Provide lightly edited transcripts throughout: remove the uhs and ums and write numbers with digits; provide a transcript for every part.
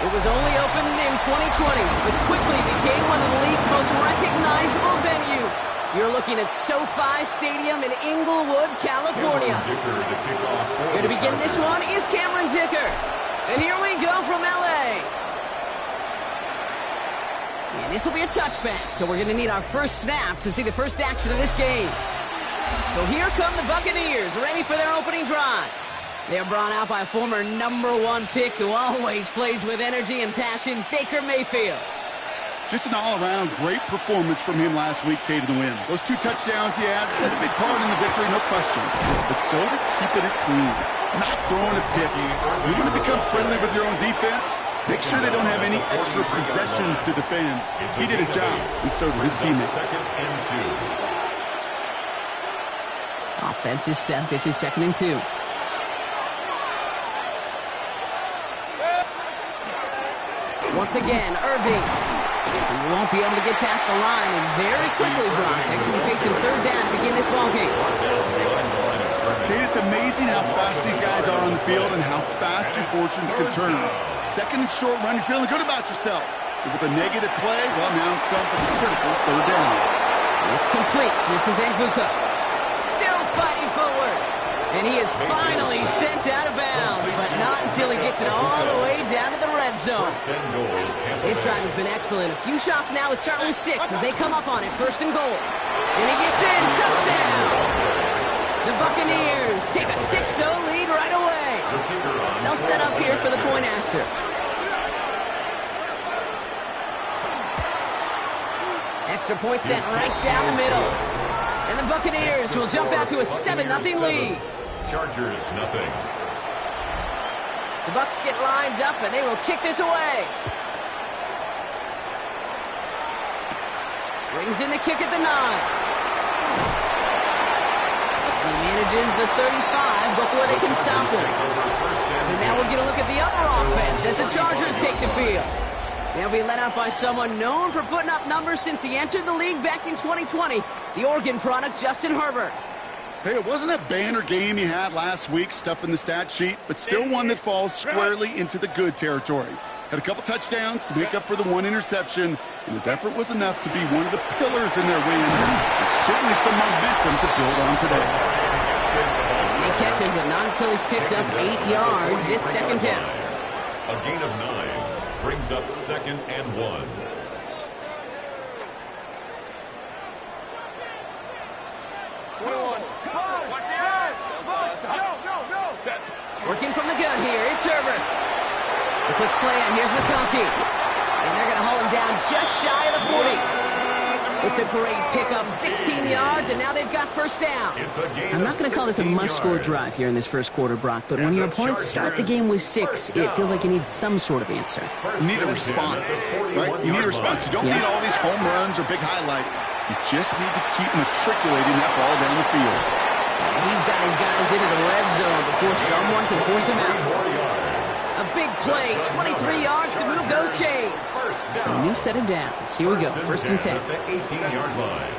It was only opened in 2020, but quickly became one of the league's most recognizable venues. You're looking at SoFi Stadium in Inglewood, California. Going to begin this one is Cameron Dicker. And here we go from LA. And this will be a touchback, so we're going to need our first snap to see the first action of this game. So here come the Buccaneers, ready for their opening drive. They're brought out by a former #1 pick who always plays with energy and passion, Baker Mayfield. Just an all-around great performance from him last week, K to the win. Those 2 touchdowns he had played a big part in the victory, no question. But so did keeping it clean, not throwing a pick. You want to become friendly with your own defense? Make sure they don't have any extra possessions to defend. He did his job, and so did his teammates. Offense is set. This is 2nd and 2. Once again, Irving. He won't be able to get past the line, and very quickly, Brian, they're going to be facing 3rd down to begin this ballgame. Kate, it's amazing how fast these guys are on the field and how fast your fortunes can turn. 2nd and short run, you're feeling good about yourself. But with a negative play, well, now comes a critical 3rd down. It's complete. This is Nguka. Still fighting forward. And he is finally sent out of bounds, but not until he gets it all the way down to the red zone. His drive has been excellent. A few shots now. It's starting with 6 as they come up on it. 1st and goal. And he gets in. Touchdown! The Buccaneers take a 6-0 lead right away. They'll set up here for the point after. Extra point sent right down the middle. And the Buccaneers will jump out to a 7-0 lead. Chargers, nothing. The Bucs get lined up, and they will kick this away. Brings in the kick at the 9. And he manages the 35 before they can stop him. So now we'll get a look at the other offense as the Chargers take the field. They'll be led out by someone known for putting up numbers since he entered the league back in 2020, the Oregon product, Justin Herbert. Hey, it wasn't a banner game he had last week, stuffing the stat sheet, but still one that falls squarely into the good territory. Had a couple touchdowns to make up for the 1 interception, and his effort was enough to be one of the pillars in their win. There's certainly some momentum to build on today. They catch him, but not until he's picked up 8 yards. It's 2nd down. A gain of 9 brings up 2nd and 1. Working from the gun here, it's Herbert. The quick slant, here's McConkey. And they're going to haul him down just shy of the 40. It's a great pickup, 16 yards, and now they've got 1st down. I'm not going to call this a must-score drive here in this 1st quarter, Brock, but when your opponents start the game with 6, it feels like you need some sort of answer. You need a response, right? You need a response. You don't need all these home runs or big highlights. You just need to keep matriculating that ball down the field. These guys got us into the red zone before someone can force him out. A big play, 23 yards to move those chains. So a new set of downs. Here we go, 1st and 10. At the 18-yard line.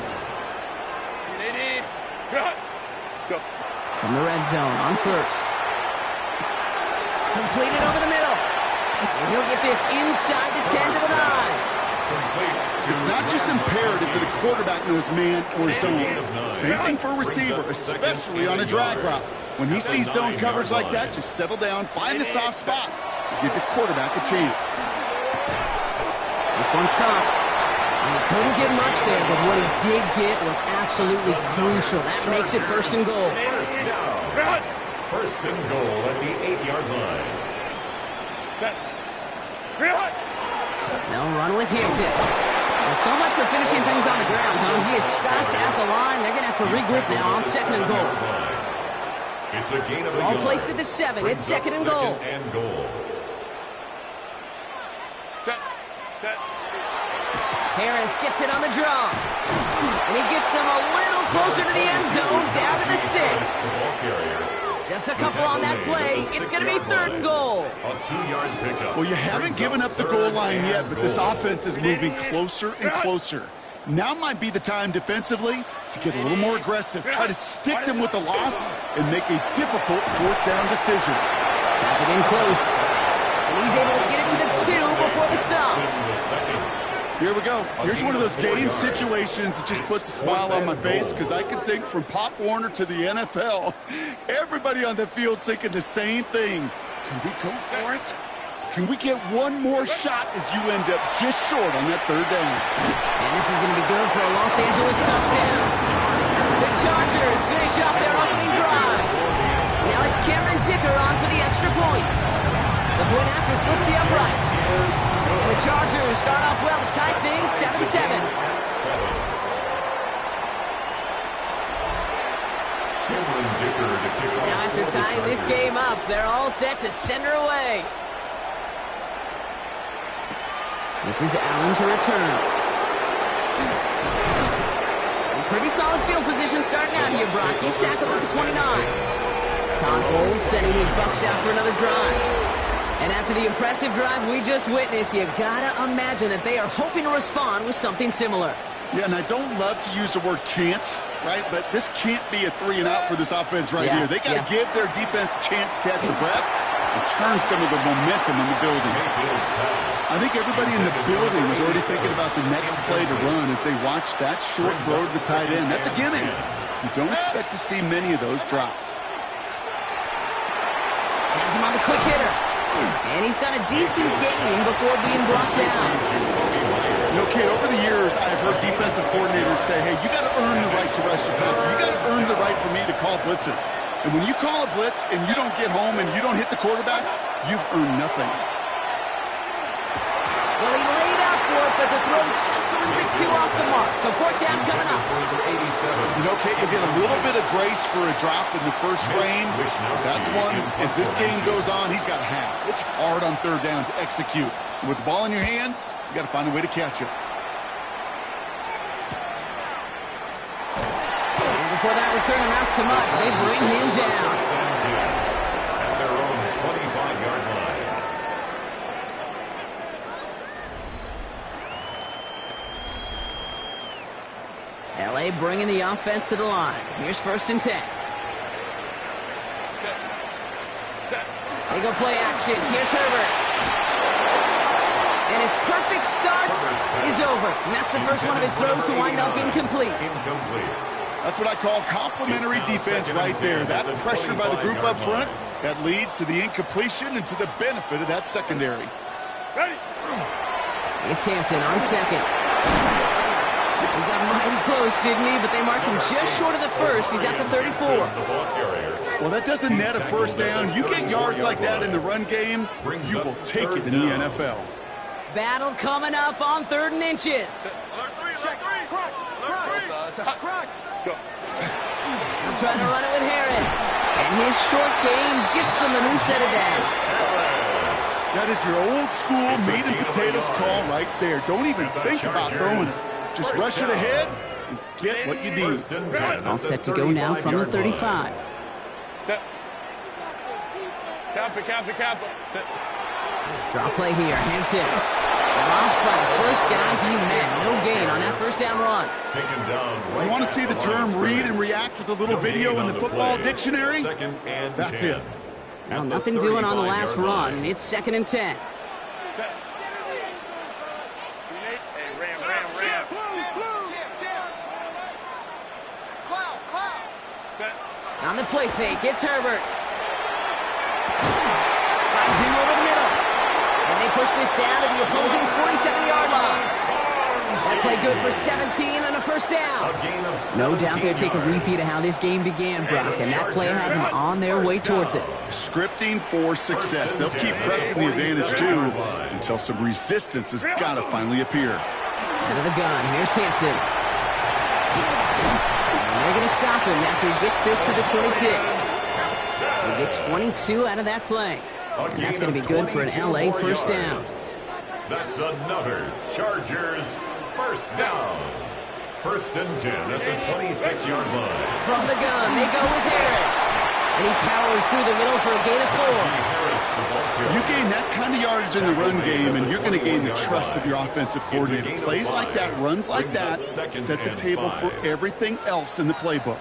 From the red zone on 1st. Completed over the middle. And he'll get this inside the 10 to the 9. It's not just imperative that a quarterback knows man or zone. Same thing for a receiver, especially on a drag route. When he sees zone coverage like that, just settle down, find the soft spot, and give your quarterback a chance. This one's caught. And he couldn't get much there, but what he did get was absolutely crucial. That makes it 1st and goal. 1st and goal at the 8-yard line. They'll run with Hampton. Well, so much for finishing things on the ground, huh? He is stopped at the line. They're going to have to regroup now on 2nd and goal. It's a gain of a All yard. placed at the 7. It's 2nd and goal. Harris gets it on the draw. And he gets them a little closer to the end zone, down to the 6. Ball carrier, Just a couple on that play. It's going to be 3rd and goal. A 2-yard pickup. Well, you haven't given up the goal line yet, but this offense is moving closer and closer. Now might be the time defensively to get a little more aggressive, try to stick them with the loss, and make a difficult 4th down decision. Has it in close. And he's able to get it to the 2 before the stop. Here we go. Here's one of those game situations that just puts a smile on my face because I can think from Pop Warner to the NFL. Everybody on the field thinking the same thing. Can we go for it? Can we get one more shot as you end up just short on that 3rd down? And this is going to be good for a Los Angeles touchdown. The Chargers finish off their opening drive. Now it's Cameron Dicker on for the extra point. The point after splits the uprights. And the Chargers start off well to tie things 7-7. Now after tying this game up, they're all set to send her away. This is Allen to return. Pretty solid field position starting out here, Brock. He's tackled at the 29. Todd Bowles sending his Bucks out for another drive. And after the impressive drive we just witnessed, you gotta imagine that they are hoping to respond with something similar. Yeah, and I don't love to use the word can't, right? But this can't be a 3-and-out for this offense right here. They got to give their defense a chance to catch their breath and turn some of the momentum in the building. I think everybody in the building was already thinking about the next play to run as they watched that short throw to the tight end. That's a gimme. You don't expect to see many of those drops. Has him on the quick hitter. And he's got a decent gain before being brought down. Okay, over the years, I've heard defensive coordinators say, hey, you got to earn the right to rush the passer. You got to earn the right for me to call blitzes. And when you call a blitz and you don't get home and you don't hit the quarterback, you've earned nothing. Well, he laid out for it, but the throw just a little bit too off the mark. So 4th down coming up. You know, Kate, you get a little bit of grace for a drop in the first frame. That's one. As this game goes on, he's got a half. It's hard on 3rd down to execute. And with the ball in your hands, you got to find a way to catch it. And before that return amounts to much, they bring him down. At their own 25-yard line. LA bringing the offense to the line. Here's 1st and 10. They go play action. Here's Herbert. And his perfect start is over. And that's the first one of his throws to wind up incomplete. That's what I call complimentary defense right there. That pressure by the group up front, that leads to the incompletion and to the benefit of that secondary. It's Hampton on 2nd. He got mighty close, didn't he? But they marked him just short of the 1st. He's at the 34. Well, that doesn't net a 1st down. You get yards like that in the run game, you will take it in the NFL. Battle coming up on 3rd and inches. I'm trying to run it with Harris. And his short game gets them a new set of downs. That is your old school meat and potatoes call right there. Don't even think about throwing it. Just rush it ahead and get what you need. All set to go now from the 35. Draw play here. Hampton. Dropped by the first guy he met. No gain on that 1st down run. You want to see the term read and react with a little video in the football dictionary? That's it. Well, nothing doing on the last run. It's 2nd and 10. On the play fake, it's Herbert. Finds him over the middle. And they push this down to the opposing 47-yard line. That play good for 17 and a 1st down. No doubt they'll take a repeat of how this game began, Brock, and that play has them on their way towards it. Scripting for success. They'll keep pressing the advantage, too, until some resistance has got to finally appear. Out of the gun, here's Hampton. They're going to stop him after he gets this to the 26. They get 22 out of that play. And that's going to be good for an LA 1st down. That's another Chargers 1st down. 1st and 10 at the 26-yard line. From the gun, they go with Harris. And he powers through the middle for a gain of 4. You gain that kind of yardage in the run game, and you're going to gain the trust of your offensive coordinator. Plays like that, runs like that, set the table for everything else in the playbook.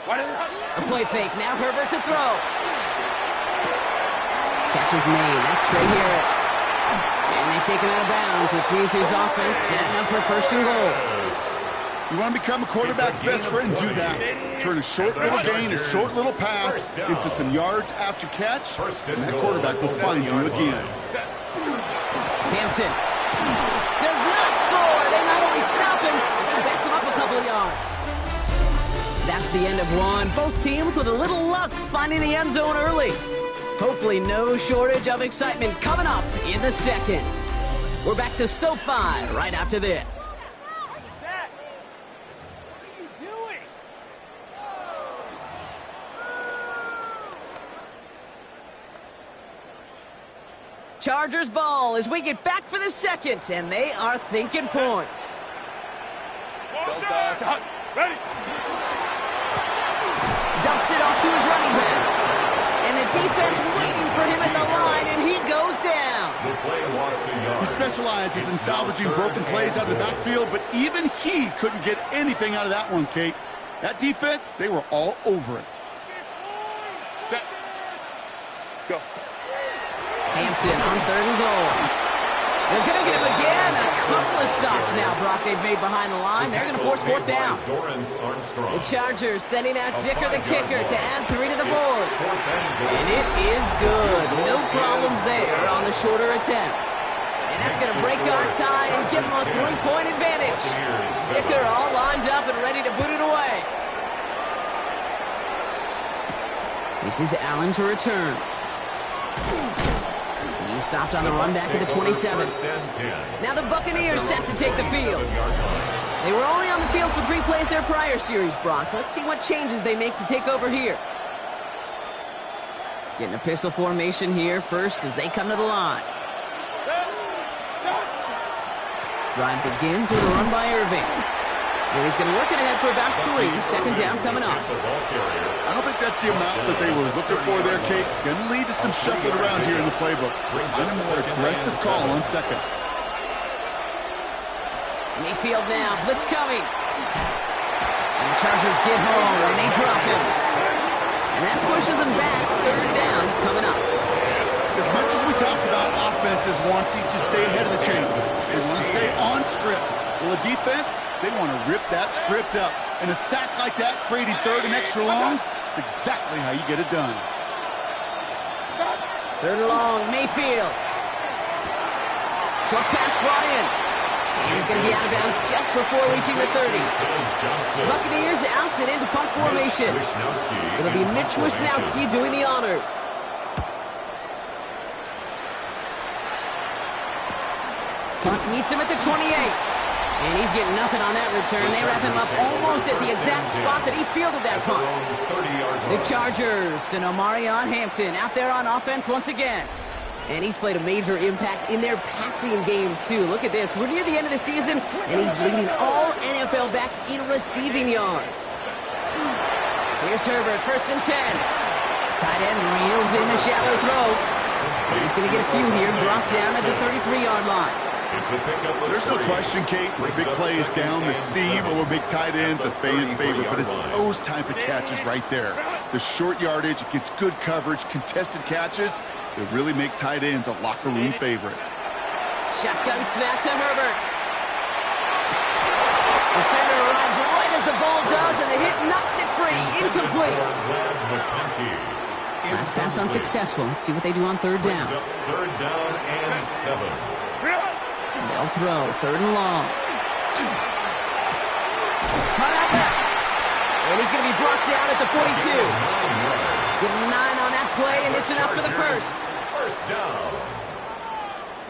A play fake. Now Herbert to throw. Catches made. That's Trey Harris. And they take him out of bounds, which means his offense setting up for 1st and goal. You want to become a quarterback's best friend, do that. Turn a short little gain, a short little pass into some yards after catch, and that quarterback will find you again. Hampton does not score. They not only stop him, they backed him up a couple of yards. That's the end of one. Both teams with a little luck finding the end zone early. Hopefully no shortage of excitement coming up in the second. We're back to SoFi right after this. Chargers ball as we get back for the second, and they are thinking points. Ready. Dumps it off to his running back. And the defense waiting for him at the line, and he goes down. The play lost a yard. He specializes in salvaging broken plays out of the backfield, but even he couldn't get anything out of that one, Kate. That defense, they were all over it. Set. Go. Hampton on 3rd and goal. They're going to get him again. A couple of stops now, Brock, they've made behind the line. They're going to force 4th down. The Chargers sending out Dicker the kicker to add 3 to the board. And it is good. No problems there on the shorter attempt. And that's going to break our tie and give them a 3-point advantage. Dicker all lined up and ready to boot it away. This is Allen to return. He's stopped on the run back at the 27. Now the Buccaneers set to take the field. They were only on the field for 3 plays their prior series, Brock. Let's see what changes they make to take over here. Getting a pistol formation here first as they come to the line. Drive begins with a run by Irving. And he's going to work it ahead for about 3. 2nd down coming up. I don't think that's the amount that they were looking for there, Kate. Going to lead to some shuffling around here in the playbook. And a more aggressive call on 2nd. Mayfield now. Blitz coming. And the Chargers get home, and they drop him. And that pushes them back. 3rd down coming up. As much as we talked about offenses wanting to stay ahead of the chains, they want to stay on script. Well, the defense, they want to rip that script up. And a sack like that, creating 3rd and extra longs, it's exactly how you get it done. 3rd and long, Mayfield. Short pass brought in. And he's going to be out of bounds just before reaching the 30. Buccaneers out and into punt formation. It'll be Mitch Wisnowski doing the honors. Punt meets him at the 28. And he's getting nothing on that return. They wrap him up almost at the exact spot that he fielded that punt. The Chargers and Omarion Hampton out there on offense once again. And he's played a major impact in their passing game, too. Look at this. We're near the end of the season, and he's leading all NFL backs in receiving yards. Here's Herbert, 1st and 10. Tight end reels in the shallow throw. He's going to get a few here, brought down at the 33-yard line. There's no question, Kate, with big plays down the seam or big tight ends, a fan favorite, but it's those type of catches right there. The short yardage, it gets good coverage, contested catches that really make tight ends a locker room favorite. Shotgun snap to Herbert. Defender arrives right as the ball does, and the hit knocks it free. Incomplete. Last pass unsuccessful. Let's see what they do on 3rd down. 3rd down and 7. They'll throw, 3rd and long. Cut out left. And he's going to be brought down at the 42. Get 9 on that play, and it's enough for the first. 1st down.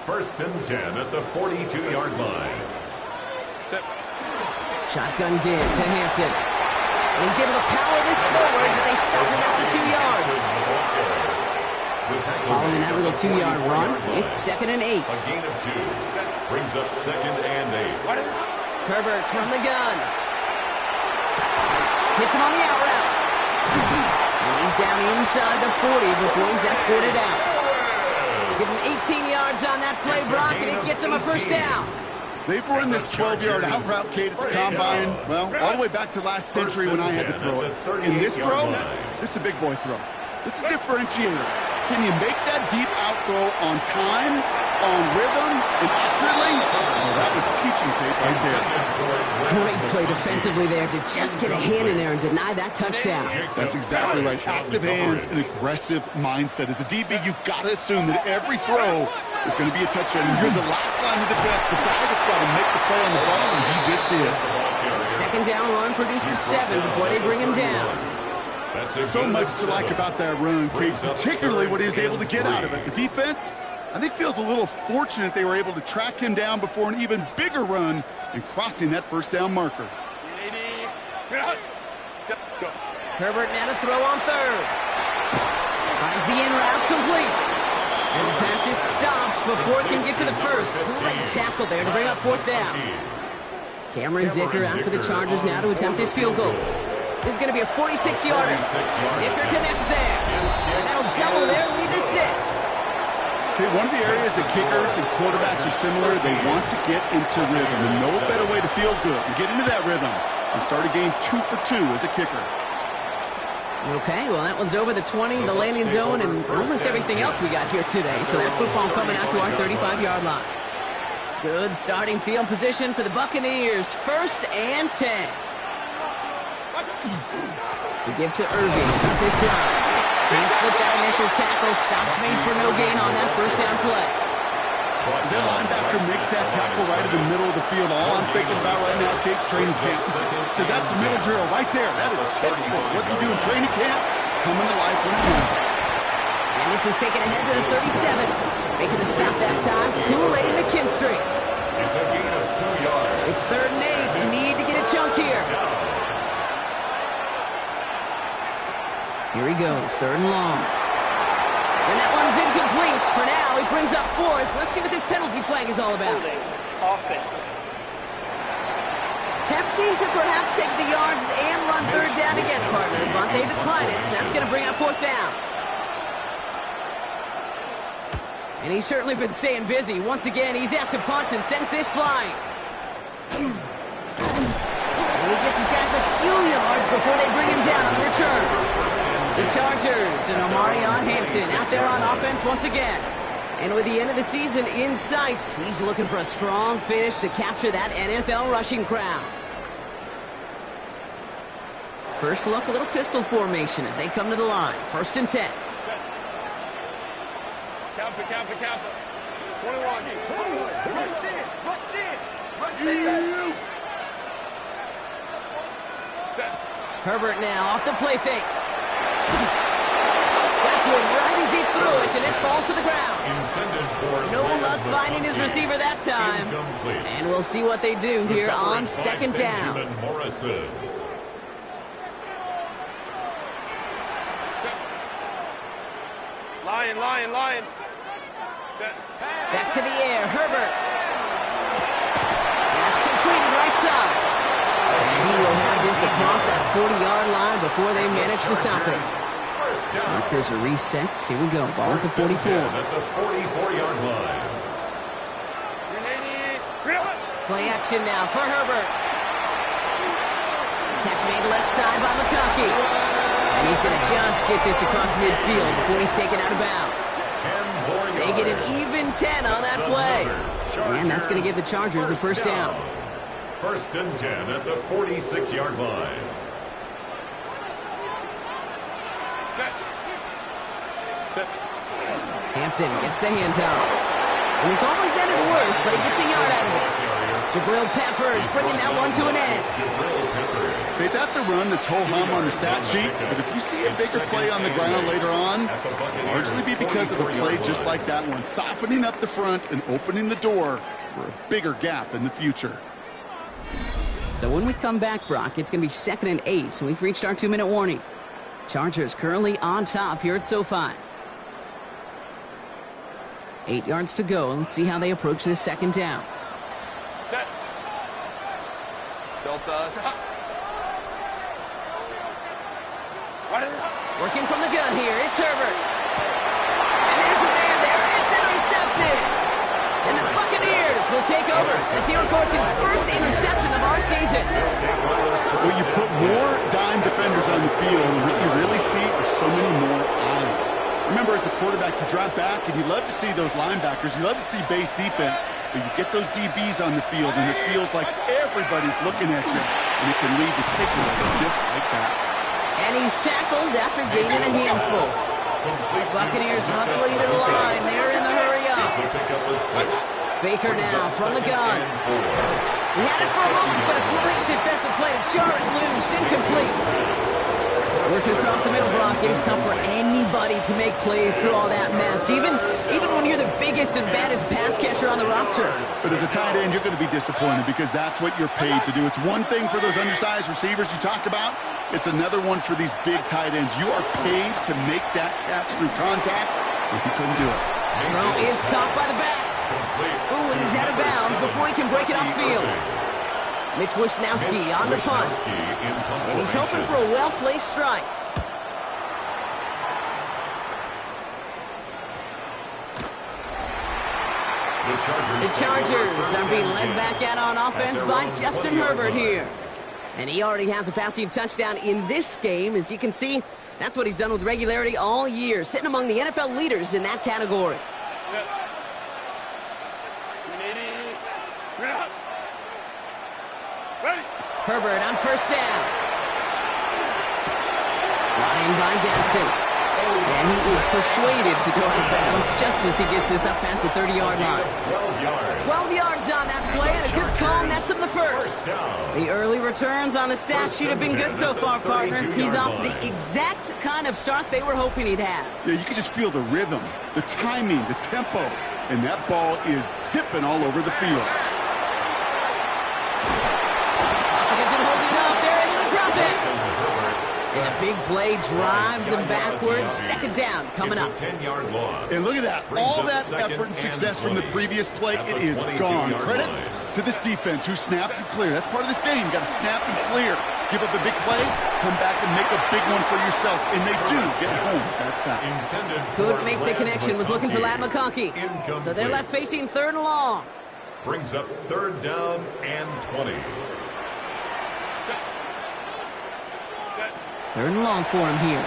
1st and 10 at the 42-yard line. Shotgun give to Hampton. And he's able to power this forward, but they stop him after 2 yards. Following that little 2-yard run, it's 2nd and 8. A gain of 2. Brings up 2nd and 8. Herbert from the gun. Hits him on the out route. And he's down inside the 40 before he's escorted out. Give him 18 yards on that play, Brock, and it gets him a first down. They've run this 12-yard out route, Kate, at the combine, well, all the way back to last century when I had to throw it. In this throw, this is a big boy throw. This is a differentiator. Can you make that deep out throw on time, on rhythm, and accurately? Oh, that was teaching tape right there. Great play defensively there to just get a hand in there and deny that touchdown. That's exactly right. Active hands and aggressive mindset. As a DB, you've got to assume that every throw is going to be a touchdown. You're the last line of defense, the guy that's got to make the play on the ball, and he just did. Second down run produces 7 before they bring him down. So much to like about that run, Kate, particularly what he was able to get out of it. The defense, I think, feels a little fortunate they were able to track him down before an even bigger run and crossing that first down marker. Herbert now to throw on third. Finds the in route complete. And the pass is stopped before it can get to the first. Great tackle there to bring up fourth down. Cameron Dicker out for the Chargers now to attempt this field goal. This is going to be a 46-yarder. Dicker connects there. And that'll double their lead to 6. Okay, one of the areas that kickers and quarterbacks are similar, they want to get into rhythm. And no better way to feel good and get into that rhythm and start a game 2 for 2 as a kicker. Okay, well, that one's over the 20, the landing zone, and almost everything else we got here today. So that football coming out to our 35-yard line. Good starting field position for the Buccaneers. 1st and 10. We give to Irving. Stop his drive. Can't slip that initial tackle. Stops made for no gain on that first down play. As that linebacker makes that tackle right in the middle of the field, all I'm thinking about right now, Kate's training camp. Because that's a middle drill right there. That is textbook. What you do in training camp, coming to life when it matters. And this is taken ahead to the 37. Making the stop that time, Kool-Aid McKinstry. It's a gain of 2 yards. It's 3rd and 8. Need to get a chunk here. Here he goes, 3rd and long. And that one's incomplete. For now, he brings up 4th. Let's see what this penalty flag is all about. Tempting to perhaps take the yards and run 3rd down again, partner, but they decline it, so that's going to bring up 4th down. And he's certainly been staying busy. Once again, he's out to punt and sends this flying. And he gets his guys a few yards before they bring him down on the return. The Chargers and Omarion Hampton out there on offense once again. And with the end of the season in sight, he's looking for a strong finish to capture that NFL rushing crown. First look, a little pistol formation as they come to the line. 1st and 10. Counter. 21. Rush in. Set. Herbert now off the play fake. Got to him right as he threw it, and it falls to the ground. No luck finding his receiver that time. And we'll see what they do here on 2nd down. Lion. Set. Back to the air, Herbert. That's completed right side. And he will have this across that 40-yard line before they manage to stop it. Markers are reset. Here we go. Ball at the 44. At the 44-yard line. Play action now for Herbert. Catch made left side by McConkey. And he's going to just get this across midfield before he's taken out of bounds. They get an even 10 on that play. And that's going to give the Chargers the first down. 1st and 10 at the 46-yard line. Hampton gets the handoff. And he's always ended worse, but he gets a yard out of it. Jabril Peppers bringing that one to an end. Okay, that's a run that's ho-hum on the stat sheet, but if you see a bigger play on the ground later on, largely be because of a play just like that one, softening up the front and opening the door for a bigger gap in the future. So when we come back, Brock, it's going to be 2nd and 8, so we've reached our 2-minute warning. Chargers currently on top here at SoFi. 8 yards to go. Let's see how they approach this 2nd down. Set. Delta. Working from the gun here, it's Herbert. And there's a man there, it's intercepted. And the Buccaneers will take over as he records his first interception of our season. Well, you put more dime defenders on the field, and what you really see are so many more eyes. Remember, as a quarterback, you drop back, and you love to see those linebackers. You love to see base defense, but you get those DBs on the field, and it feels like everybody's looking at you, and it can lead to takeaways just like that. And he's tackled after gaining a handful. Buccaneers hustling to the line. They're in the hurry up. Baker now from the gun. He had it for a moment, but a great defensive play to jar it loose. Incomplete. Working across the middle block, it's tough for anybody to make plays through all that mess, even when you're the biggest and baddest pass catcher on the roster. But as a tight end, you're going to be disappointed because that's what you're paid to do. It's one thing for those undersized receivers you talk about. It's another one for these big tight ends. You are paid to make that catch through contact, and he couldn't do it. Throw is caught by the back. Ooh, and he's out of bounds before he can break it upfield. Mitch Wisnowski on the punt. And he's hoping for a well-placed strike. The Chargers are being led back out on offense by Justin Herbert here. And he already has a passing touchdown in this game. As you can see, that's what he's done with regularity all year, sitting among the NFL leaders in that category. Herbert on first down. Brought in by Gasson. And he is persuaded to go out of bounds just as he gets this up past the 30-yard line. 12 yards on that play, and a good call nets him the first. The early returns on the stat sheet have been good so far, partner. He's off to the exact kind of start they were hoping he'd have. Yeah, you can just feel the rhythm, the timing, the tempo, and that ball is zipping all over the field. And a big play drives them backwards. Second down coming up. 10-yard loss. And look at that. All that effort and success from the previous play, it is gone. Credit to this defense who snapped and cleared. That's part of this game. You got to snap and clear. Give up a big play, come back and make a big one for yourself. And they do get home that sack. Couldn't make the connection. Was looking for Ladd McConkey. So they're left facing third and long. Brings up third down and 20. Third and long for him here.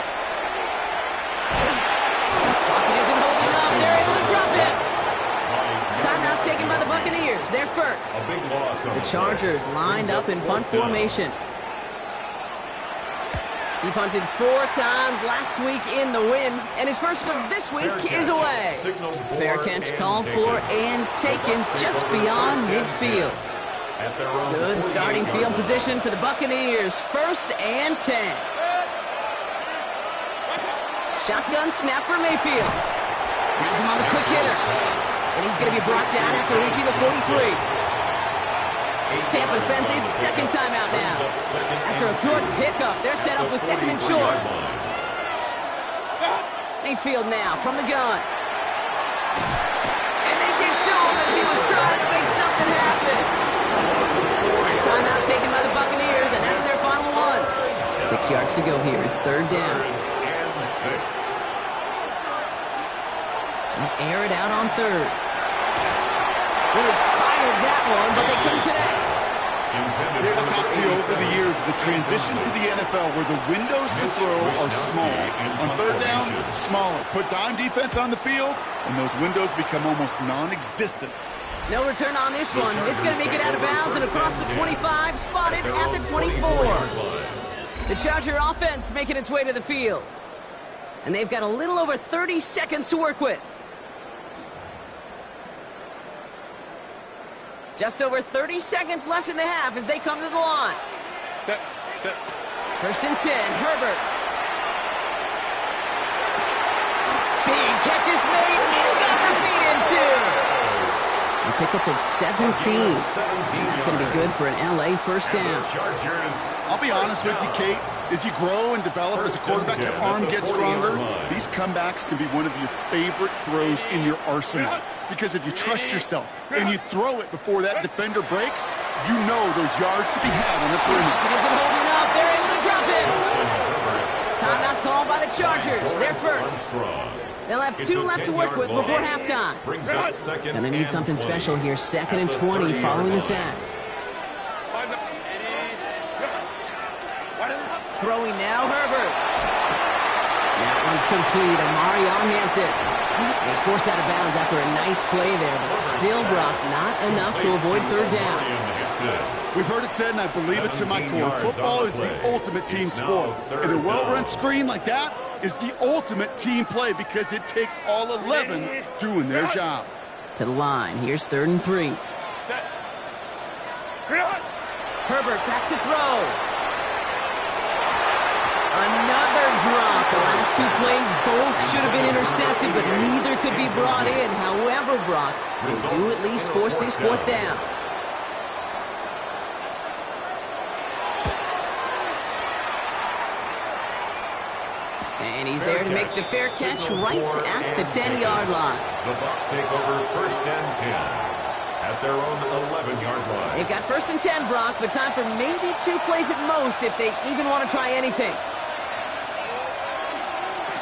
Pocket isn't holding up. They're able to drop it. Timeout taken by the Buccaneers. They're first. The Chargers lined up in punt formation. He punted 4 times last week in the win, and his first of this week is away. Fair catch called for and taken just beyond midfield. Good starting field position for the Buccaneers. First and 10. Shotgun snap for Mayfield. Has him on the quick hitter. And he's going to be brought down after reaching the 43. Tampa spends its second timeout now. After a good pickup, they're set up with second and short. Mayfield now from the gun. And they get to him as he was trying to make something happen. Timeout taken by the Buccaneers, and that's their final one. 6 yards to go here. It's third down. Air it out on third. Really fired that one, but they couldn't connect. Here to talk to you over the years, the transition to the NFL where the windows to throw are small. On third down, smaller. Put dime defense on the field, and those windows become almost non-existent. No return on this one. It's going to make it out of bounds and across the 25, spotted at the 24. The Charger offense making its way to the field. And they've got a little over 30 seconds to work with. Just over 30 seconds left in the half as they come to the line. First and 10, Herbert. Big catch is made, and he got the feet into. A pickup of 17. And that's going to be good for an LA first down. I'll be honest with you, Kate. As you grow and develop as a quarterback, your arm gets stronger. These comebacks can be one of your favorite throws in your arsenal. Because if you trust yourself and you throw it before that defender breaks, you know there's yards to be had on the perimeter. It isn't holding up. They're able to drop it. Timeout called by the Chargers. They're first. They'll have 2 left to work with before halftime. Gonna need something special here. 2nd and 20 following the sack. Throwing now, Herbert. That one's complete. Amari on Hampton. He's forced out of bounds after a nice play there, but still, Brock, not enough to avoid 3rd down. We've heard it said, and I believe it to my core. Football is the ultimate team sport. And a well-run screen like that is the ultimate team play because it takes all 11 doing their job. To the line. Here's 3rd and 3. Herbert back to throw. Another drop. The last 2 plays both should have been intercepted, but neither could be brought in. However, Brock, they do at least force this 4th down. And he's there to make the fair catch right at the 10-yard line. The Bucs take over 1st and 10 at their own 11-yard line. They've got 1st and 10, Brock, but time for maybe 2 plays at most if they even want to try anything.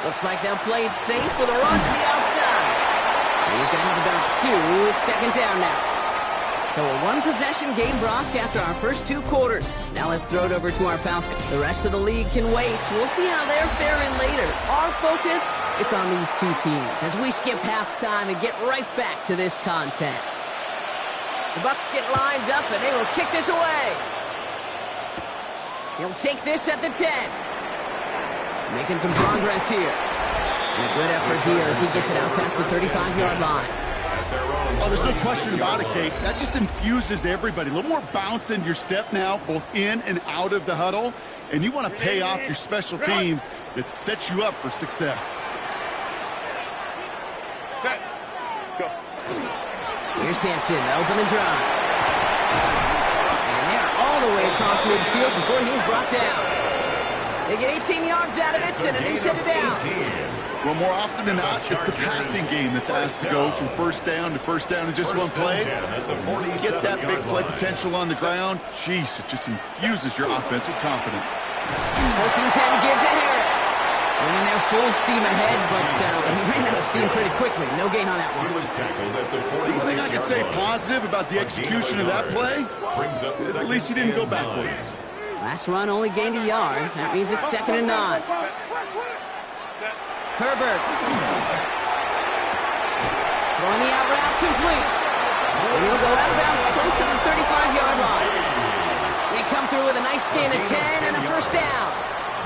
Looks like they'll play it safe with a run to the outside. And he's going to have about 2. It's 2nd down now. So a 1-possession game, Brock, after our first 2 quarters. Now let's throw it over to our pals. The rest of the league can wait. We'll see how they're faring later. Our focus, it's on these 2 teams as we skip halftime and get right back to this contest. The Bucs get lined up, and they will kick this away. He'll take this at the 10. Making some progress here. And a good effort here as he gets it out past the 35-yard line. Oh, there's no question about it, Kate. That just infuses everybody. A little more bounce in your step now, both in and out of the huddle. And you want to pay off your special teams that sets you up for success. Set. Go. Here's Hampton, open and drive. And they're all the way across midfield before he's brought down. They get 18 yards out of it, and a new set of downs. Well, more often than not, it's the passing game that's asked to go from 1st down to 1st down in just 1 play. Get that big play potential on the ground. Jeez, it just infuses your offensive confidence. 1st and 10, give to Harris. Running there full steam ahead, but he ran out of steam pretty quickly. No gain on that one. One thing I can say positive about the execution of that play is at least he didn't go backwards. Last run only gained a yard. That means it's 2nd and 9. Herbert. Throwing the out route complete. And he'll go out of bounds close to the 35-yard line. They come through with a nice gain of 10 and a 1st down.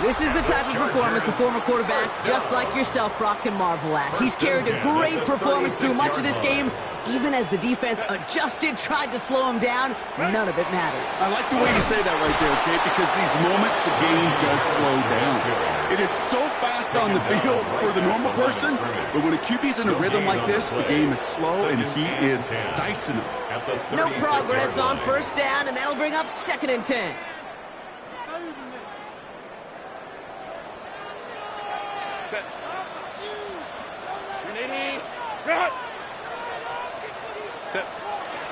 This is the type of performance a former quarterback, just like yourself, Brock, can marvel at. He's carried a great performance through much of this game. Even as the defense adjusted, tried to slow him down, none of it mattered. I like the way you say that right there, Kate, because these moments the game does slow down. It is so fast on the field for the normal person, but when a QB's in a rhythm like this, the game is slow and he is dicing them. No progress on 1st down, and that'll bring up 2nd and 10.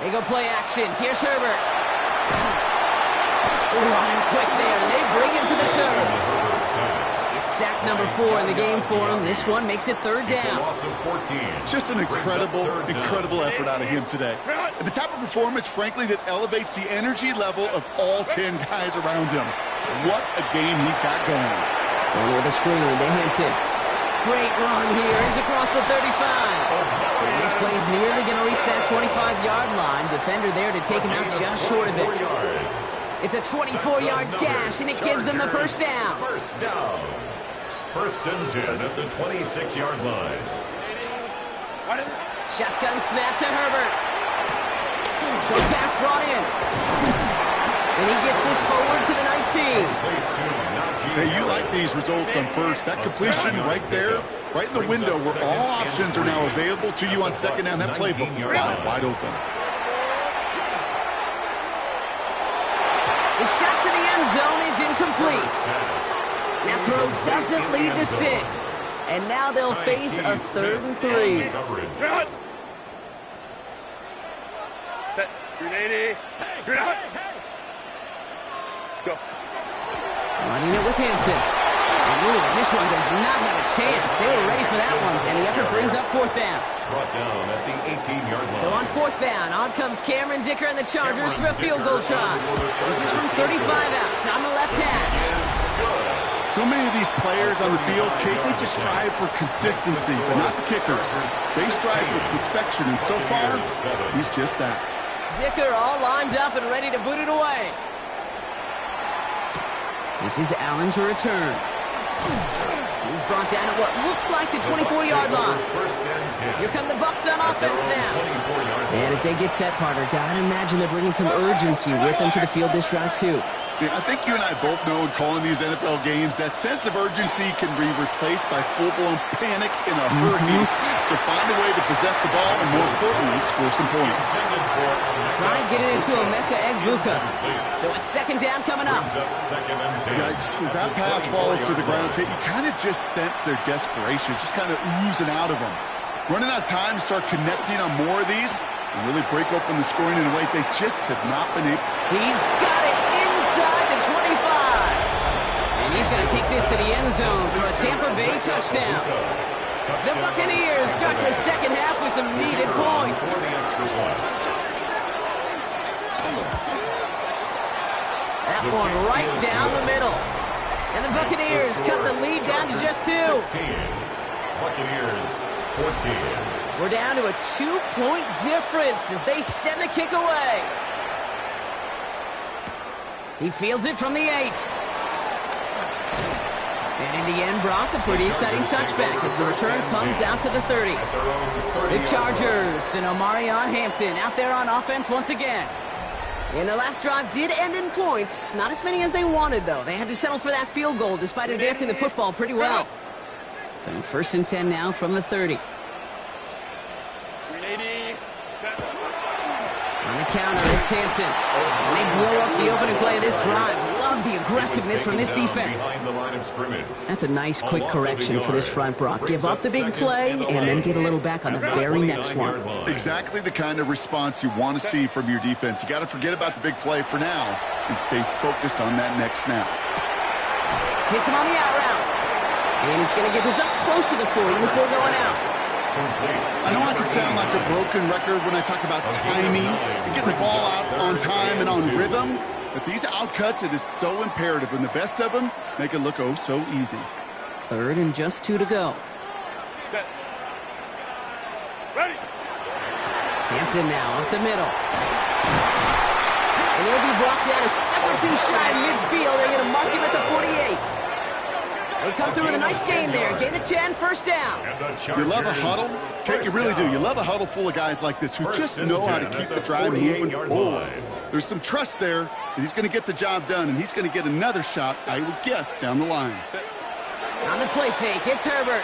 They go play action. Here's Herbert. On him quick there, and they bring him to the turn. It's sack number 4 in the game for him. This one makes it 3rd down. Just an incredible effort out of him today. And the type of performance, frankly, that elevates the energy level of all 10 guys around him. What a game he's got going. Going with a screen to Hampton. Great run here. He's across the 35. And this play is nearly going to reach that 25-yard line. Defender there to take him out just short of it. It's a 24-yard gash, and it gives them the 1st down. 1st and 10 at the 26-yard line. Shotgun snap to Herbert. Short pass brought in. And he gets this forward to the 19. Hey, you like these results on 1st. That completion right there, right in the window where all options are now available to you on 2nd down. That playbook wide open. The shot to the end zone is incomplete. That throw doesn't lead to 6. And now they'll face a 3rd and 3. Set. 380. Go. Running it with Hampton. Ooh, this one does not have a chance. They were ready for that one, and the effort brings up fourth down. Brought down at the 18-yard line. So on fourth down, on comes Cameron Dicker and the Chargers for a field goal try. This is from 35 out on the left hash. So many of these players on the field, Kate, they just strive for consistency, but not the kickers. They strive for perfection, and so far, he's just that. Dicker all lined up and ready to boot it away. This is Allen to return. He's brought down at what looks like the 24-yard line. Here come the Bucs on offense now. And as they get set, Carter, gotta imagine they're bringing some urgency with them to the field this drive, too. I think you and I both know in calling these NFL games that sense of urgency can be replaced by full-blown panic in a hurry. So find a way to possess the ball and, more importantly, score some points. Try and get it into Emeka Egbuka. So it's second down coming up. Yikes. As that pass falls to the ground, Kate, you kind of just sense their desperation, just kind of oozing out of them. Running out of time to start connecting on more of these and really break open the scoring in a way they just have not been able. He's got it inside the 25. And he's going to take this to the end zone for a Tampa Bay touchdown. The Buccaneers start the second half with some needed points. That one right down the middle. And the Buccaneers cut the lead down to just 2. 16. Buccaneers 14. We're down to a 2-point difference as they send the kick away. He fields it from the 8. And in the end, Brock, a pretty exciting touchback as the return comes out to the 30. The Chargers and Omarion Hampton out there on offense once again. And the last drive did end in points. Not as many as they wanted, though. They had to settle for that field goal despite advancing the football pretty well. So first and 10 now from the 30. On the counter, it's Hampton. And they blow up the opening play of this drive. Love the aggressiveness from this defense. That's a nice, quick correction for this front, Brock. Give up the big play and then get a little back on the very next one. Exactly the kind of response you want to see from your defense. You got to forget about the big play for now and stay focused on that next snap. Hits him on the out route. And he's going to get this up close to the 40 before going out. I know I can sound like a broken record when I talk about timing and getting the ball out on time and on rhythm, but these outcuts, it is so imperative, and the best of them make it look oh so easy. Third and just 2 to go. Ready. Hampton now up the middle. And he'll be brought down a step or 2 shy of midfield. They're going to mark him at the 48. They come through with a nice gain there. Gain of 10, first down. You love a huddle? Kate, you really do. You love a huddle full of guys like this who just know how to keep the drive moving forward. There's some trust there that he's going to get the job done, and he's going to get another shot, I would guess, down the line. On the play fake, it's Herbert.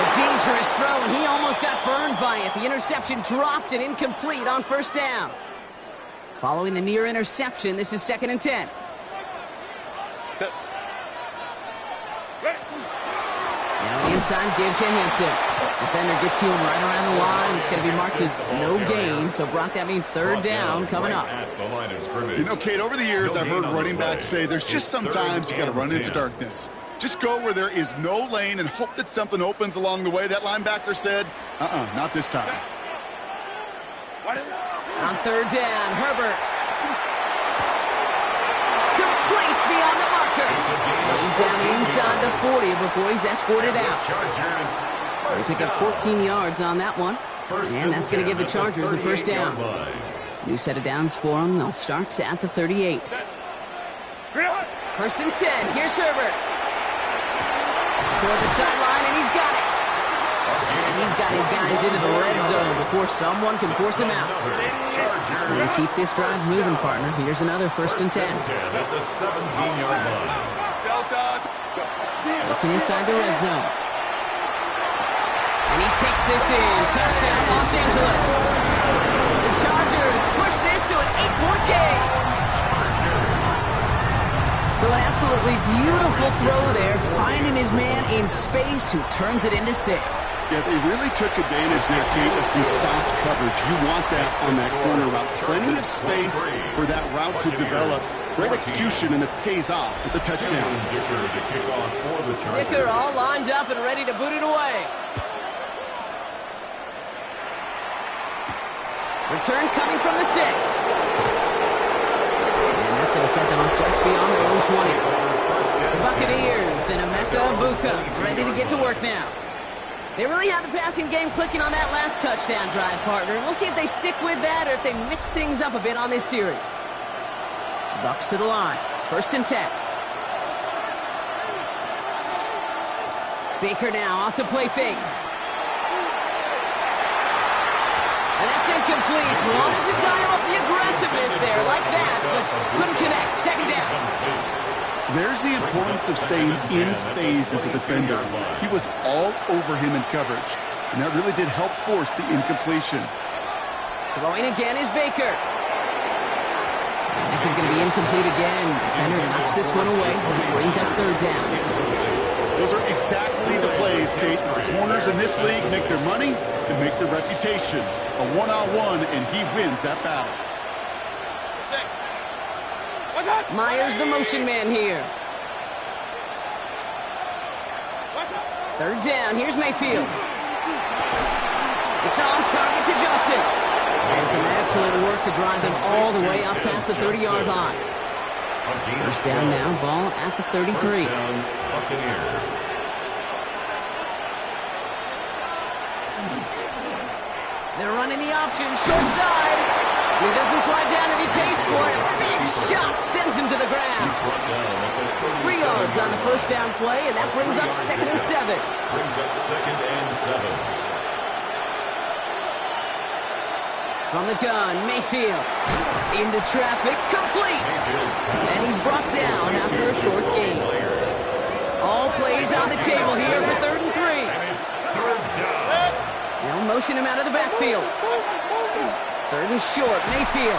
A dangerous throw, and he almost got burned by it. The interception dropped and incomplete on first down. Following the near interception, this is second and 10. Now inside, give to Hampton. Defender gets to him right around the line. It's going to be marked as no gain. So, Brock, that means third down coming up. You know, Kate, over the years, I've heard running backs say there's just sometimes you got to run into darkness. Just go where there is no lane and hope that something opens along the way. That linebacker said, not this time. On third down, Herbert. Complete beyond the marker. He's down inside the 40 before he's escorted out. They pick up 14 yards on that one. And that's going to give the Chargers the first down. New set of downs for them. They'll start at the 38. First and 10. Here's Herbert. Toward the sideline, and he's got it. And he's got his guys into the red zone before someone can force him out. They keep this drive moving, partner. Here's another first and 10. At the 17-yard line. Looking inside the red zone. And he takes this in. Touchdown, Los Angeles. The Chargers push this to an 8-point game. So an absolutely beautiful throw there, finding his man in space who turns it into 6. Yeah, they really took advantage there, Kate, of some soft coverage. You want that on that corner route. Plenty of space for that route to develop. Great execution, and it pays off with the touchdown. Dicker all lined up and ready to boot it away. Return coming from the 6. And that's going to set them up just beyond their own 20. The Buccaneers and Emeka Buka ready to get to work now. They really had the passing game clicking on that last touchdown drive, partner. We'll see if they stick with that or if they mix things up a bit on this series. Bucks to the line. 1st and 10. Baker now off the play fake. And that's incomplete. Wanted to dial up the aggressiveness there like that, but couldn't connect. 2nd down. There's the importance of staying in phase as a defender. He was all over him in coverage, and that really did help force the incompletion. Throwing again is Baker. This is going to be incomplete again. Defender knocks this one away when it brings up 3rd down. Those are exactly the plays, Kate. The corners in this league make their money and make their reputation. A one-on-one, and he wins that battle. Myers, the motion man here. 3rd down. Here's Mayfield. It's on target to Johnson. And some excellent work to drive them all the way up past the 30-yard line. 1st down now, ball at the 33. They're running the option, short side. He doesn't slide down and he pays for it. Big shot sends him to the ground. 3 yards on the 1st down play, and that brings up 2nd and 7. From the gun, Mayfield. Into traffic, complete. And he's brought down after a short gain. All plays on the table here for 3rd and 3. They'll motion him out of the backfield. 3rd and short, Mayfield.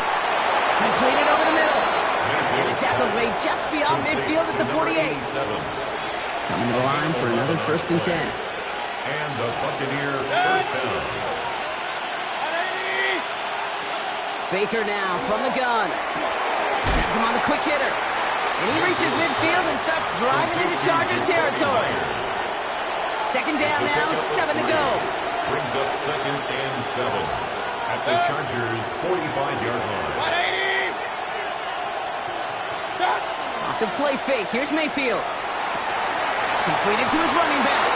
Completed over the middle. And the tackle's made just beyond midfield at the 48. Coming to the line for another 1st and 10. And the Buccaneer 1st down. Baker now from the gun. Has him on the quick hitter. And he reaches midfield and starts driving into Chargers territory. 2nd down now, 7 to go. Brings up 2nd and 7 at the Chargers 45-yard line. Off the play fake, here's Mayfield. Completed to his running back.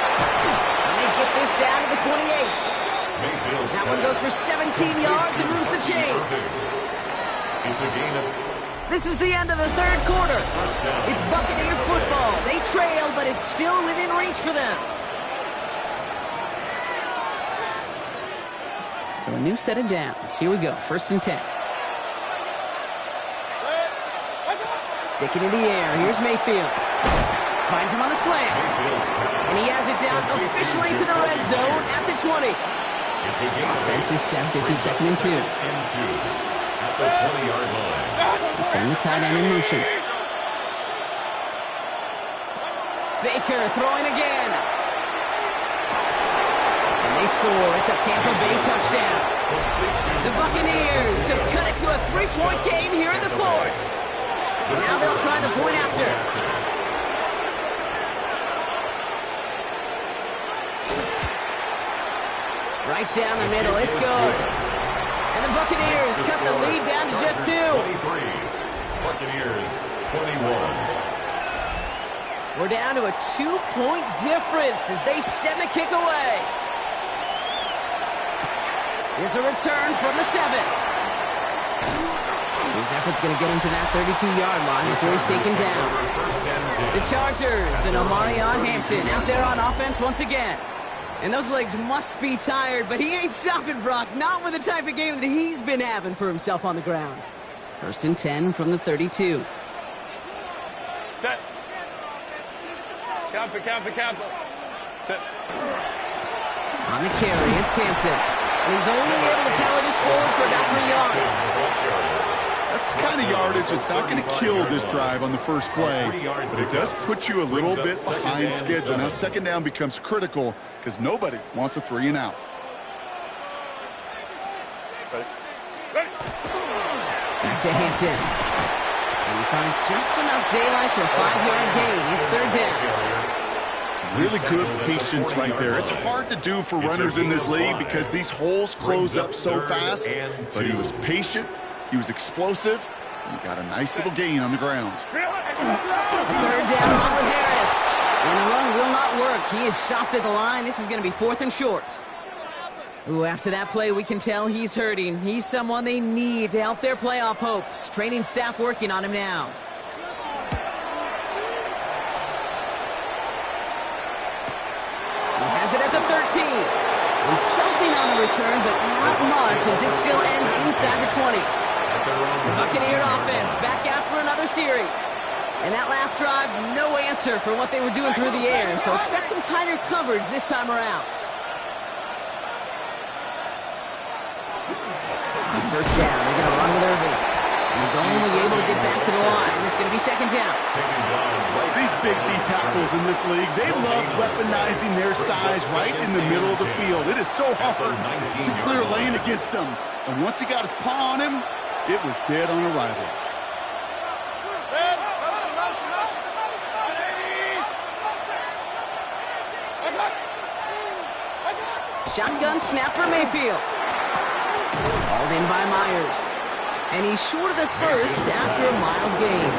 And they get this down to the 28. That one goes for 17 yards and moves the chains. It's a gain of... This is the end of the 3rd quarter. It's Buccaneer football. They trail, but it's still within reach for them. So a new set of downs. Here we go. 1st and 10. Sticking in the air. Here's Mayfield. Finds him on the slant. And he has it down officially to the red zone at the 20. Offense is set. This is 2nd and 2. At the 20-yard line. They send the tight end in motion. Baker throwing again. And they score. It's a Tampa Bay touchdown. The Buccaneers have cut it to a 3-point game here in the 4th. Now they'll try the point after. Right down the middle. It's good. And the Buccaneers cut the lead down to just 2. 23. Buccaneers 21. We're down to a 2-point difference as they send the kick away. Here's a return from the 7. His effort's going to get him to that 32-yard line before he's taken down. The Chargers and Omarion Hampton out there on offense once again. And those legs must be tired, but he ain't stopping, Brock. Not with the type of game that he's been having for himself on the ground. 1st and 10 from the 32. Set. Camper. Set. On the carry, it's Hampton. And he's only able to power this forward for about 3 yards. That's the kind of yardage that's not going to kill this drive on the first play, but it does put you a little bit behind schedule. Now second down becomes critical because nobody wants a 3 and out. Back to Hampton. And he finds just enough daylight for a 5-yard gain. It's third down. Really good patience right there. It's hard to do for runners in this league because these holes close up so fast, but he was patient, he was explosive, and he got a nice little gain on the ground. A third down run with Harris. And the run will not work. He is soft at the line. This is going to be 4th and short. Ooh, after that play, we can tell he's hurting. He's someone they need to help their playoff hopes. Training staff working on him now. He has it at the 13. And something on the return, but not much as it still ends inside the 20. The Buccaneer offense back out for another series. And that last drive, no answer for what they were doing through the air. So expect some tighter coverage this time around. First down, they're going to run with Irving. And he's only able to get back to the line. It's going to be second down. These big D tackles in this league, they love weaponizing their size right in the middle of the field. It is so hard to clear lane against them. And once he got his paw on him, it was dead on arrival. Shotgun snap for Mayfield. Called in by Myers. And he's short of the first after a mild gain.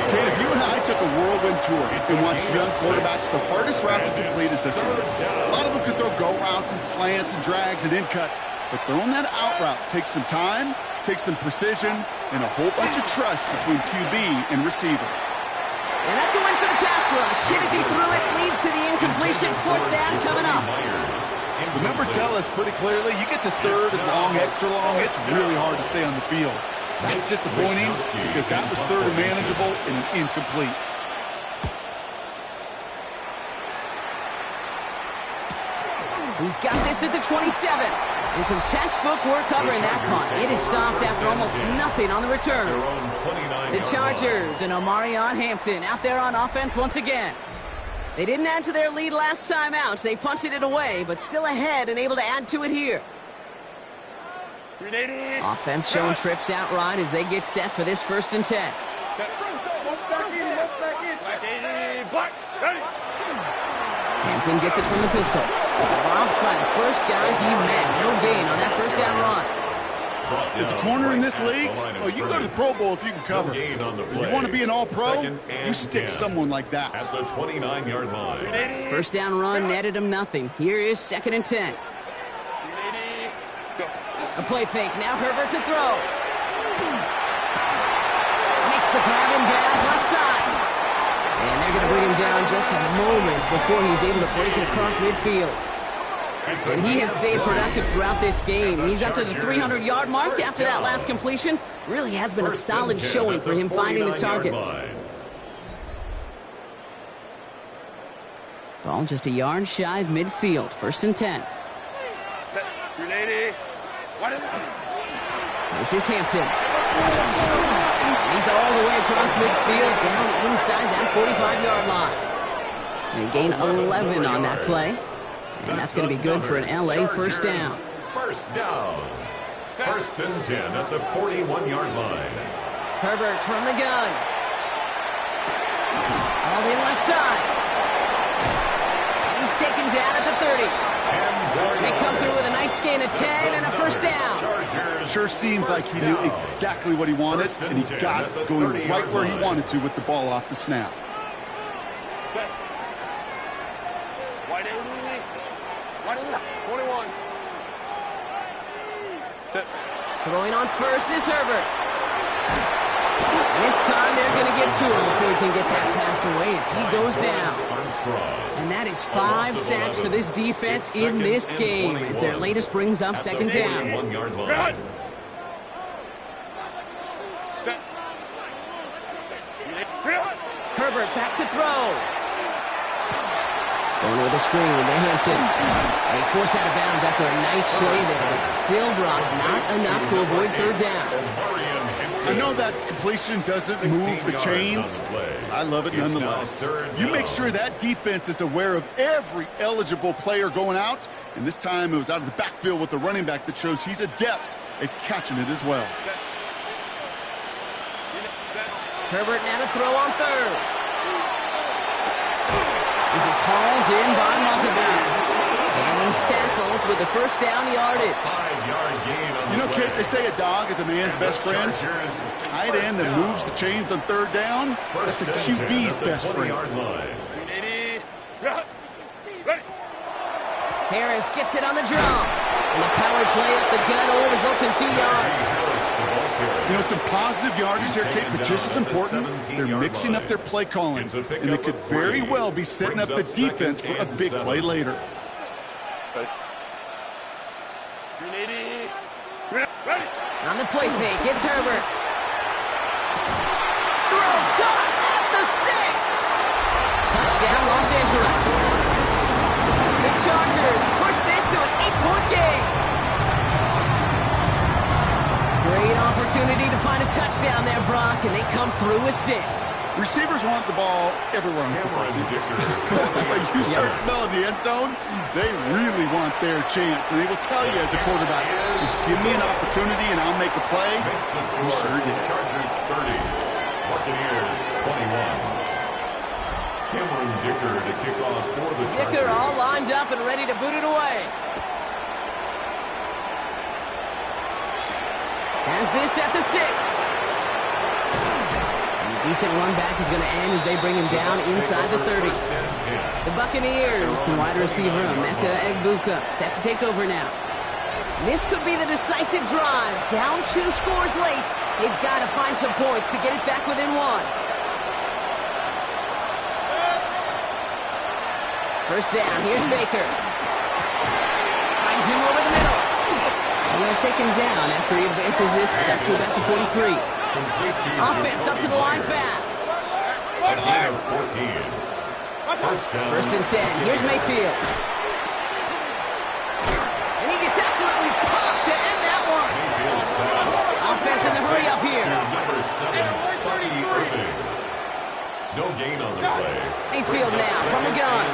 Kate, if you and I took a whirlwind tour and watched young quarterbacks, the hardest route to complete is this one. A lot of them can throw go routes and slants and drags and in cuts, but throwing that out route takes some time, takes some precision, and a whole bunch of trust between QB and receiver. And that's a win for the pass rush. Hit as he threw it, leads to the incompletion. 4th down coming up. The numbers tell us pretty clearly, you get to third and long, extra long, it's really hard to stay on the field. That's disappointing because that was third and manageable and an incomplete. He's got this at the 27. And some textbook work covering that punt. It is stopped after almost nothing on the return. The Chargers and Omarion Hampton out there on offense once again. They didn't add to their lead last time out. They punted it away, but still ahead and able to add to it here. Offense showing trips out right as they get set for this 1st and 10. Hampton gets it from the pistol. Robbed by the first guy he met. No gain on that 1st down run. As a corner in this league, well, you go to the Pro Bowl if you can cover. You want to be an all-pro, you stick someone like that. At the 29-yard line. 1st down run netted him nothing. Here is 2nd and 10. A play fake. Now Herbert to throw. Makes the grab in bounds left side. And they're going to bring him down just a moment before he's able to break it across midfield. And he has stayed productive throughout this game. He's up to the 300-yard mark after that last completion. Really has been a solid showing for him finding his targets. Ball just a yard shy of midfield. 1st and 10. This is Hampton. He's all the way across midfield, down inside that 45-yard line. They gain 11 on that play. And that's going to be good for an LA 1st down. 1st down. 1st and 10 at the 41-yard line. Herbert from the gun. All the left side. And he's taken down at the 30. They come through with a nice gain of 10 and a 1st down. Sure seems like he knew exactly what he wanted, and he got it going right where he wanted to with the ball off the snap. Throwing on first is Herbert. This time they're going to get to him before he can get that pass away as he goes down. And that is 5 sacks for this defense in this game as their latest brings up 2nd down. Herbert back to throw. Going with a screen to Hampton. And he's forced out of bounds after a nice play there, but still brought not enough to avoid 3rd down. I know that completion doesn't move the chains. I love it nonetheless. You make sure that defense is aware of every eligible player going out, and this time it was out of the backfield with the running back that shows he's adept at catching it as well. Herbert now to throw on third. This is hauled in by Montevideo. And he's tackled with the first down yardage. 5-yard gain on You know, the Kate, play. they say a dog is a man's best friend. Tight end that moves the chains on third down, that's a QB's best friend. Harris gets it on the draw. And the power play up the gut only results in 2 yards. You know, some positive yardage here, Kate, but just as important, they're mixing up their play calling. And they could very well be setting up the defense for a big play later. On the play fake, it's Herbert. Throw caught at the 6. Touchdown, Los Angeles. The Chargers push this to an 8-point game. Great opportunity to find a touchdown there, Brock, and they come through with 6. Receivers want the ball everywhere on the football field. When you start smelling the end zone, they really want their chance. And they will tell you as a quarterback, just give me an opportunity and I'll make a play. He sure did. Chargers 30, Buccaneers 21. Cameron Dicker to kick off for the Chargers. Dicker all lined up and ready to boot it away. Has this at the 6. Decent run back is going to end as they bring him down inside the 30. The Buccaneers and wide receiver Emeka Egbuka set to take over now. This could be the decisive drive. Down 2 scores late. They've got to find some points to get it back within 1. First down, here's Baker. Finds him over the middle. And they'll take him down after he advances this up to about the 43. Offense up to the line fast. A gain of 14. First down. First and 10. Here's Mayfield. And he gets absolutely popped to end that one. Mayfield's pass. Offense in the hurry up here. To number 7, Bucky Irving. No gain on the play. Mayfield now from the gun.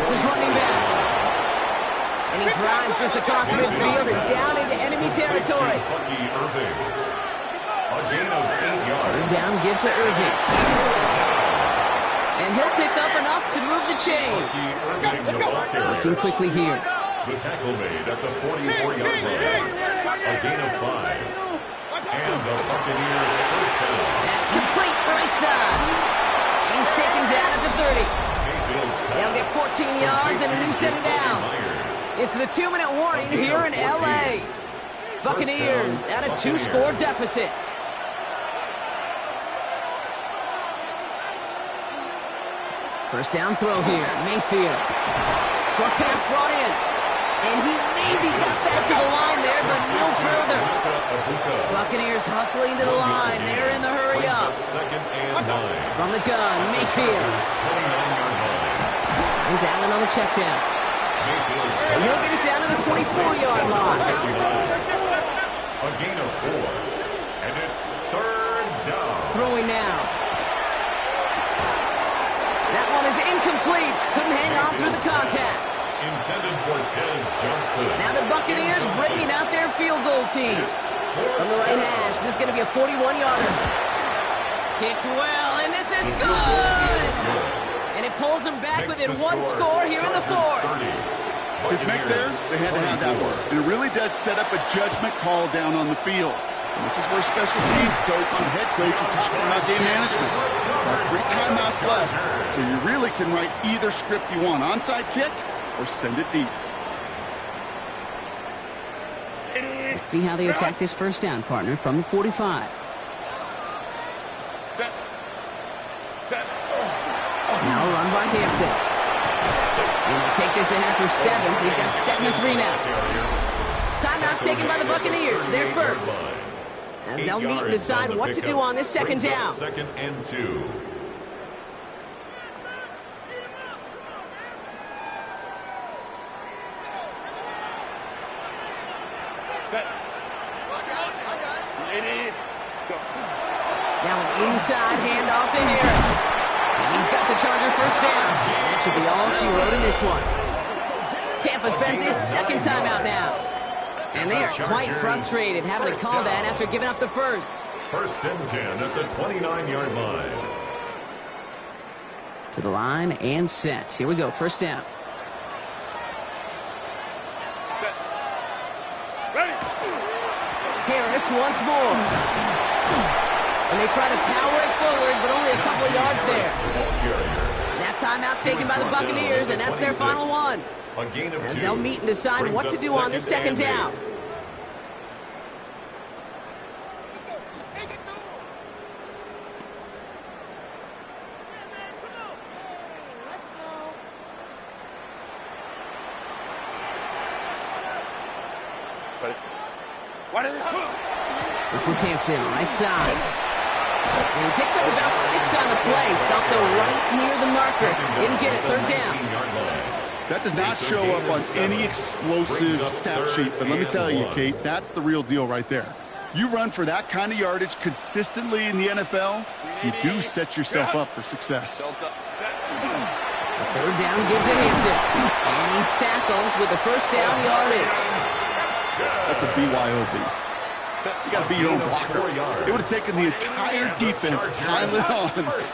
It's his running back. And he drives this across midfield and down into enemy territory. Bucky Irving. A gain of 8 yards. Down, give to Irving. And he'll pick up enough to move the chains. Bucky Irving, the ball carrier. Looking quickly here. The tackle made at the 44-yard line. A gain of 5. And the Buccaneers first down. That's complete right side. He's taken down at the 30. Mayfield's pass. They'll get 14 yards and a new set of downs. It's the 2-minute warning here in LA. Buccaneers at a 2-score deficit. First down throw here, Mayfield. Short pass brought in. And he maybe got back to the line there, but no further. Buccaneers hustling to the line. They're in the hurry up. Second and 9. From the gun, Mayfield. 29-yard line. And Allen on the check down. Mayfield's And he'll get it down to the 24-yard line. a gain of 4. And it's third down. Throwing now. That one is incomplete. Couldn't hang on through the contact. Intended for Tez Johnson. Now the Buccaneers bringing out their field goal team. From the right hash, this is going to be a 41-yarder. Kicked well, and this is good! And it pulls them back within 1 score here in the 4th. His neck there, they had to have that one. And it really does set up a judgment call down on the field. And this is where special teams coach and head coach are talking about game management. There are 3 timeouts left, so you really can write either script you want. Onside kick or send it deep. Let's see how they attack this first down, partner, from the 45. Set. Set. Now a run by Hampton. And they'll take this ahead for 7. We've got 7-3 now. Timeout taken by the Buccaneers. They're first. As they'll meet and decide what to do on this second down. Second and 2. Set. Now an inside handoff to Harris. And he's got the Charger first down. And that should be all she wrote in this one. Tampa spends its second timeout now. And they are quite frustrated having to call that after giving up the first. First and 10 at the 29-yard line. To the line and set. Here we go, first down. Harris once more. And they try to power it forward, but only a couple of yards there. That timeout taken by the Buccaneers, and that's their final one. As they'll meet and decide what to do on this second down. This is Hampton, right side. And he picks up about 6 on the play. Stopped though right near the marker. Didn't get it, third down. That does not show up on any explosive stat sheet, but let me tell you, Kate, that's the real deal right there. You run for that kind of yardage consistently in the NFL, you do set yourself up for success. The third down gives to Hampton. And he's tackled with the first down yardage. That's a BYOB. You got to be your own blocker. It would have taken the entire defense piling on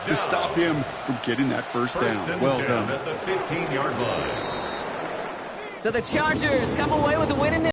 to stop him from getting that first down. Well done. At the 15-yard line. So the Chargers come away with the win in this.